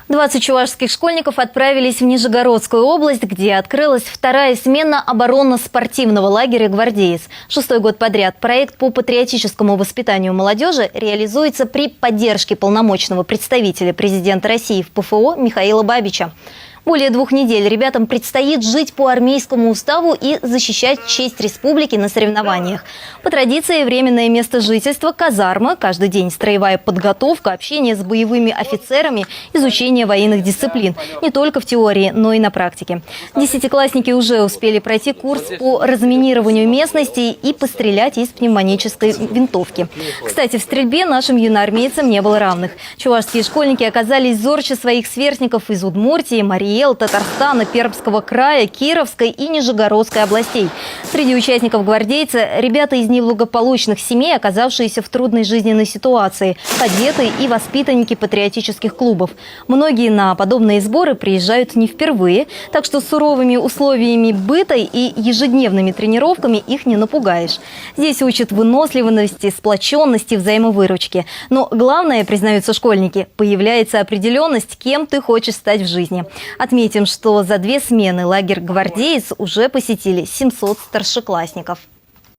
20 чувашских школьников отправились в Нижегородскую область, где открылась вторая смена оборонно-спортивного лагеря «Гвардеец». 6-й год подряд проект по патриотическому воспитанию молодежи реализуется при поддержке полномочного представителя президента России в ПФО Михаила Бабича. Более 2 недель ребятам предстоит жить по армейскому уставу и защищать честь республики на соревнованиях. По традиции, временное место жительства – казарма, каждый день строевая подготовка, общение с боевыми офицерами, изучение военных дисциплин. Не только в теории, но и на практике. Десятиклассники уже успели пройти курс по разминированию местности и пострелять из пневматической винтовки. Кстати, в стрельбе нашим юноармейцам не было равных. Чувашские школьники оказались зорче своих сверстников из Удмуртии, Марии, Татарстана, Пермского края, Кировской и Нижегородской областей. Среди участников «Гвардейца» ребята из неблагополучных семей, оказавшиеся в трудной жизненной ситуации, кадеты и воспитанники патриотических клубов. Многие на подобные сборы приезжают не впервые, так что суровыми условиями быта и ежедневными тренировками их не напугаешь. Здесь учат выносливости, сплоченности, взаимовыручки. Но главное, признаются школьники, появляется определенность, кем ты хочешь стать в жизни. Отметим, что за 2 смены лагерь «Гвардеец» уже посетили 700 старшеклассников.